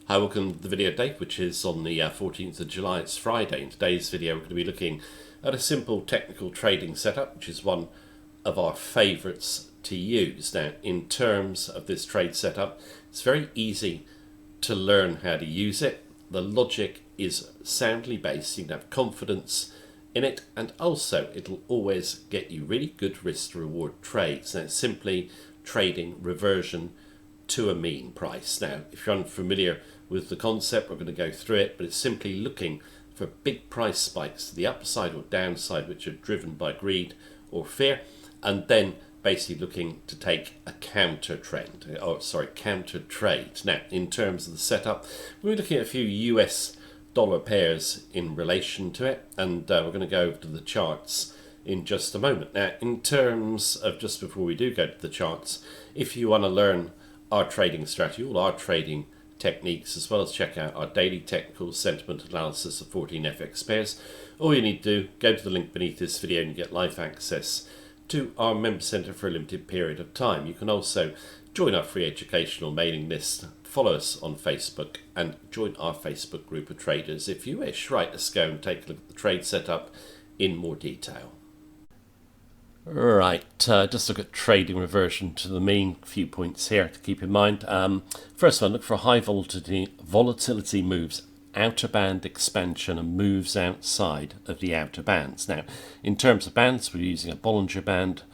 Hi, welcome to the video date, which is on the 14th of July. It's Friday. In today's video, we're going to be looking at a simple technical trading setup, which is one of our favorites to use. Now, in terms of this trade setup, it's very easy to learn how to use it. The logic is soundly based. You can have confidence in it, and also it'll always get you really good risk to reward trades. Now, it's simply trading reversion to a mean price. Now, if you're unfamiliar with the concept, we're going to go through it, but it's simply looking for big price spikes to the upside or downside, which are driven by greed or fear, and then basically looking to take a counter trade. Now, in terms of the setup, we're looking at a few US dollar pairs in relation to it, and we're going to go over to the charts in just a moment. Now, in terms of, just before we do go to the charts, if you want to learn our trading strategy, all our trading techniques, as well as check out our daily technical sentiment analysis of 14 FX pairs, all you need to do, go to the link beneath this video and you get live access to our member centre for a limited period of time. You can also join our free educational mailing list, follow us on Facebook, and join our Facebook group of traders if you wish. Right, let's go and take a look at the trade setup in more detail. Right, just look at trading reversion to the mean. Few points here to keep in mind. First one, look for high volatility moves, outer band expansion, and moves outside of the outer bands. Now, in terms of bands, we're using a Bollinger Band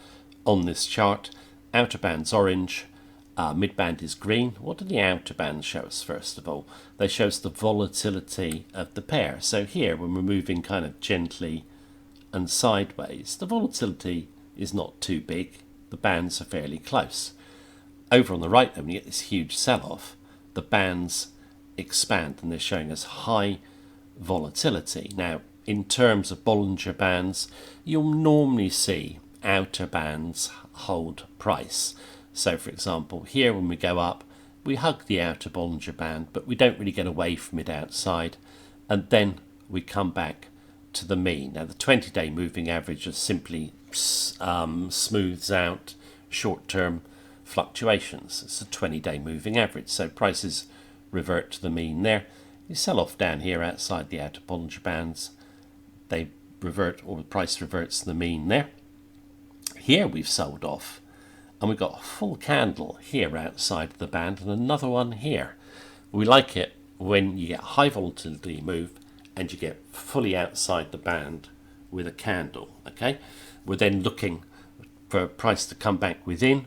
on this chart. Outer band's orange, mid band is green. What do the outer bands show us first of all? They show us the volatility of the pair. So here, when we're moving kind of gently and sideways, the volatility is not too big. The bands are fairly close. Over on the right, when you get this huge sell-off, the bands expand and they're showing us high volatility. Now, in terms of Bollinger Bands, you'll normally see outer bands hold price. So, for example, here when we go up, we hug the outer Bollinger Band, but we don't really get away from it outside, and then we come back to the mean. Now, the 20-day moving average just simply smooths out short-term fluctuations. It's a 20-day moving average, so prices revert to the mean there. You sell off down here outside the outer Bollinger Bands, they revert, or the price reverts to the mean there. Here we've sold off, and we've got a full candle here outside the band and another one here. We like it when you get high volatility move and you get fully outside the band with a candle. Okay, we're then looking for a price to come back within.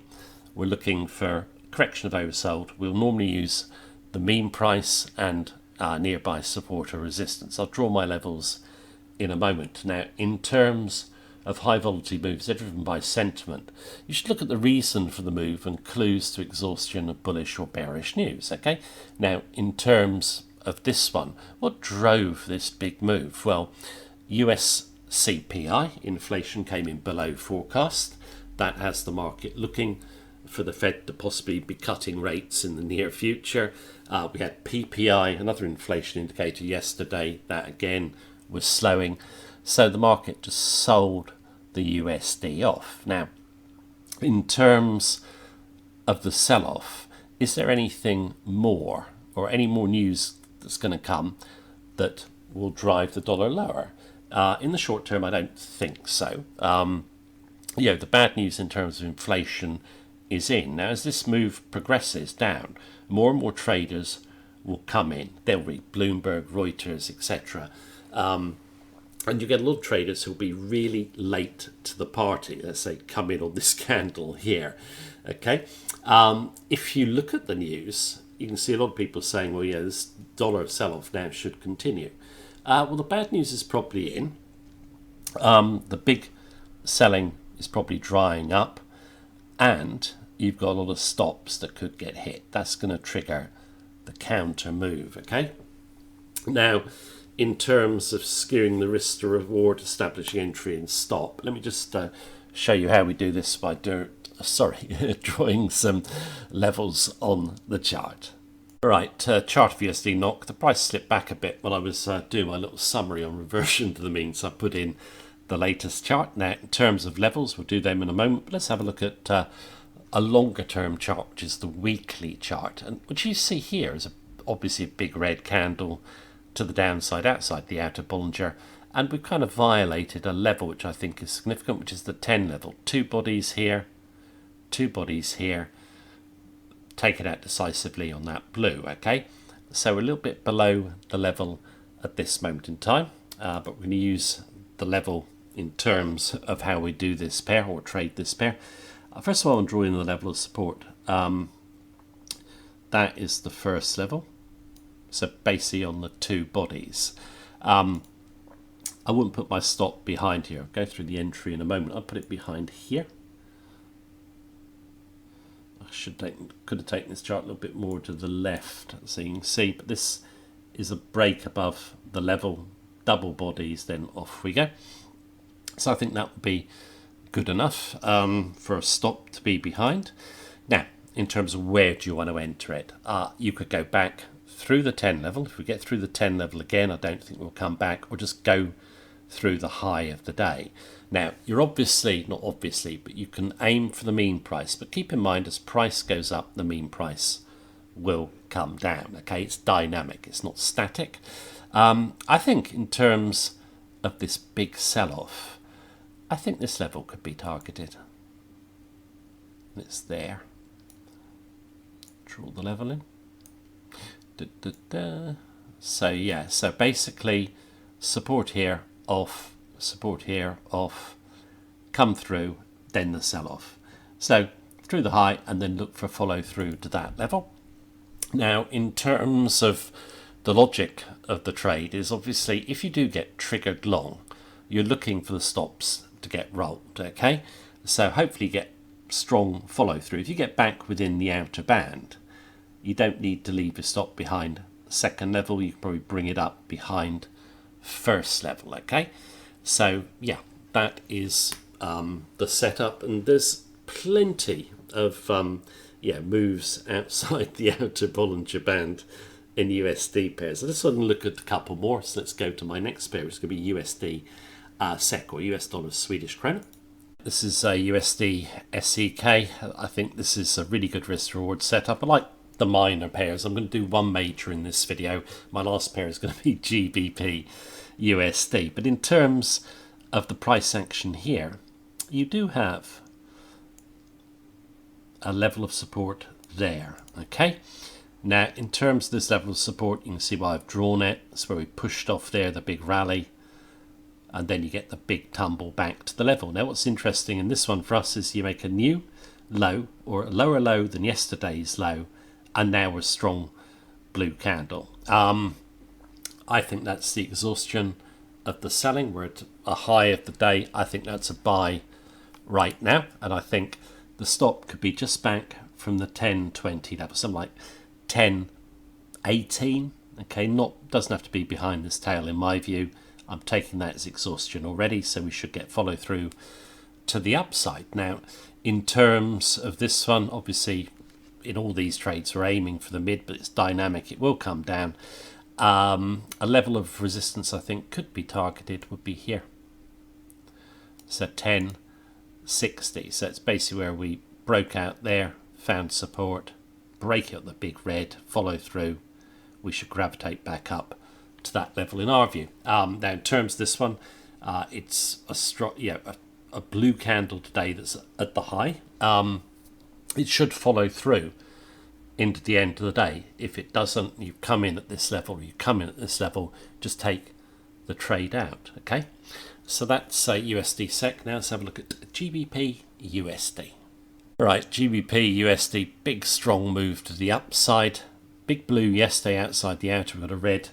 We're looking for correction of oversold. We'll normally use the mean price and nearby support or resistance. I'll draw my levels in a moment. Now, in terms of high volatility moves, they're driven by sentiment. You should look at the reason for the move and clues to exhaustion of bullish or bearish news. Okay, now in terms of this one, what drove this big move? Well, US CPI inflation came in below forecast. That has the market looking for the Fed to possibly be cutting rates in the near future. We had PPI, another inflation indicator yesterday, that again was slowing. So the market just sold the USD off. Now, in terms of the sell-off, is there anything more or any more news that's going to come that will drive the dollar lower? In the short term, I don't think so. The bad news in terms of inflation is in. Now, as this move progresses down, more and more traders will come in. They'll read Bloomberg, Reuters, etc. And you get a lot of traders who'll be really late to the party. Let's say come in on this candle here. Okay. If you look at the news, you can see a lot of people saying, well, yeah, this dollar sell-off now should continue. Well, the bad news is probably in. The big selling is probably drying up, and you've got a lot of stops that could get hit. That's going to trigger the counter move. Okay. Now, in terms of skewing the risk to reward, establishing entry and stop, let me just show you how we do this by drawing some levels on the chart. Right, chart of USD NOK. The price slipped back a bit when I was doing my little summary on reversion to the mean, so I put in the latest chart. Now, in terms of levels, we'll do them in a moment, but let's have a look at a longer term chart, which is the weekly chart. And what you see here is obviously a big red candle to the downside outside the outer Bollinger, and we've kind of violated a level which I think is significant, which is the 10 level. Two bodies here, take it out decisively on that blue. Okay, so we're a little bit below the level at this moment in time, but we're going to use the level in terms of how we do this pair or trade this pair. First of all, I'm drawing the level of support. That is the first level, so basically on the two bodies. I wouldn't put my stop behind here. I'll go through the entry in a moment. I'll put it behind here. I could have taken this chart a little bit more to the left, so you can see, but this is a break above the level, double bodies, then off we go. So I think that would be good enough for a stop to be behind. Now, in terms of where do you want to enter it, you could go back through the 10 level. If we get through the 10 level again, I don't think we'll come back, or just go through the high of the day. Now, you're not obviously, but you can aim for the mean price, but keep in mind as price goes up, the mean price will come down. Okay, it's dynamic, it's not static. I think in terms of this big sell-off, I think this level could be targeted. It's there. Draw the level in. So yeah, so basically support here, off, come through, then the sell-off. So through the high and then look for follow through to that level. Now, in terms of the logic of the trade is obviously if you do get triggered long, you're looking for the stops to get rolled. Okay, so hopefully you get strong follow through. If you get back within the outer band, you don't need to leave your stop behind second level. You can probably bring it up behind first level. Okay, so yeah, that is the setup, and there's plenty of moves outside the outer Bollinger Band in USD pairs. I just want to look at a couple more, so let's go to my next pair, which is going to be USD SEK, or US dollar Swedish krona. This is a USD SEK. I think this is a really good risk reward setup. I like the minor pairs. I'm going to do one major in this video. My last pair is going to be GBP USD. But in terms of the price action here, you do have a level of support there. Okay, now in terms of this level of support, you can see why I've drawn it. It's where we pushed off there, the big rally, and then you get the big tumble back to the level. Now what's interesting in this one for us is you make a new low, or a lower low than yesterday's low, and now a strong blue candle. I think that's the exhaustion of the selling. We're at a high of the day. I think that's a buy right now, and I think the stop could be just back from the 10.20 level, something like 10.18. Okay, doesn't have to be behind this tail in my view. I'm taking that as exhaustion already, so we should get follow through to the upside. Now, in terms of this one, obviously in all these trades we're aiming for the mid, but it's dynamic, it will come down. A level of resistance I think could be targeted would be here, so 10.60. So it's basically where we broke out there, found support, break out the big red, follow through, we should gravitate back up to that level in our view. Now in terms of this one, it's a strong, a blue candle today that's at the high. It should follow through into the end of the day. If it doesn't, you come in at this level, just take the trade out. Okay, so that's USD SEK. Now let's have a look at GBP USD. Right, GBP USD, big strong move to the upside. Big blue yesterday outside the outer. We've got a red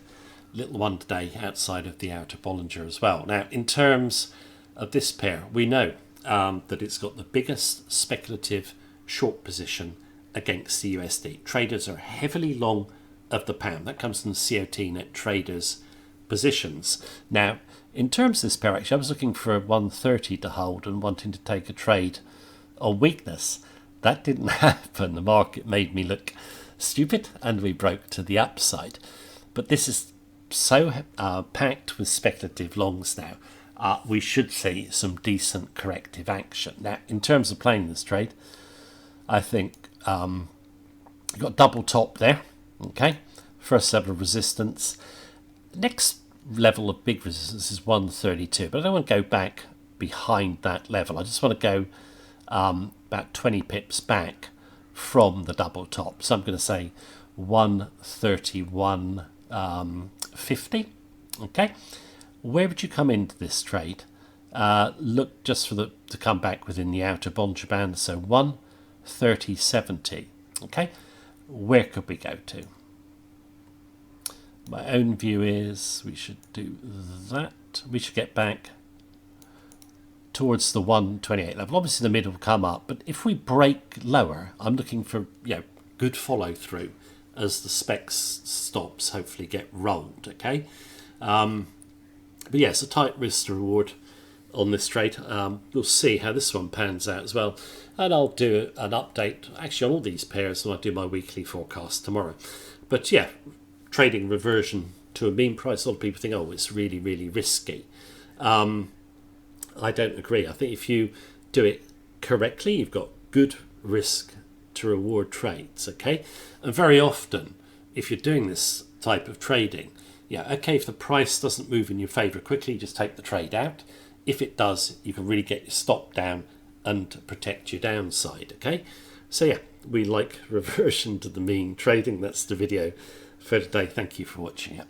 little one today outside of the outer Bollinger as well. Now in terms of this pair, we know that it's got the biggest speculative short position against the USD. Traders are heavily long of the pound. That comes from the COT net traders positions. Now in terms of this pair, actually I was looking for a 130 to hold and wanting to take a trade on weakness. That didn't happen. The market made me look stupid and we broke to the upside. But this is so packed with speculative longs now. We should see some decent corrective action. Now in terms of playing this trade, I think you've got double top there. Okay, First level of resistance. Next level of big resistance is 132, but I don't want to go back behind that level. I just want to go about 20 pips back from the double top. So I'm going to say 131.50. Okay, where would you come into this trade? Look just for to come back within the outer Bollinger Band, so 130.70. Okay, where could we go to? My own view is we should do that. We should get back towards the 128 level. Obviously the middle will come up, but if we break lower, I'm looking for good follow through as the specs stops hopefully get rolled. Okay, but yes, a tight risk to reward on this trade. We'll see how this one pans out as well, and I'll do an update actually on all these pairs when I do my weekly forecast tomorrow. But yeah, trading reversion to a mean price, a lot of people think, oh, it's really, really risky. I don't agree. I think if you do it correctly, you've got good risk to reward trades. Okay, and very often if you're doing this type of trading, if the price doesn't move in your favor quickly, just take the trade out. If it does, you can really get your stop down and protect your downside. Okay, so yeah, we like reversion to the mean trading. That's the video for today. Thank you for watching it.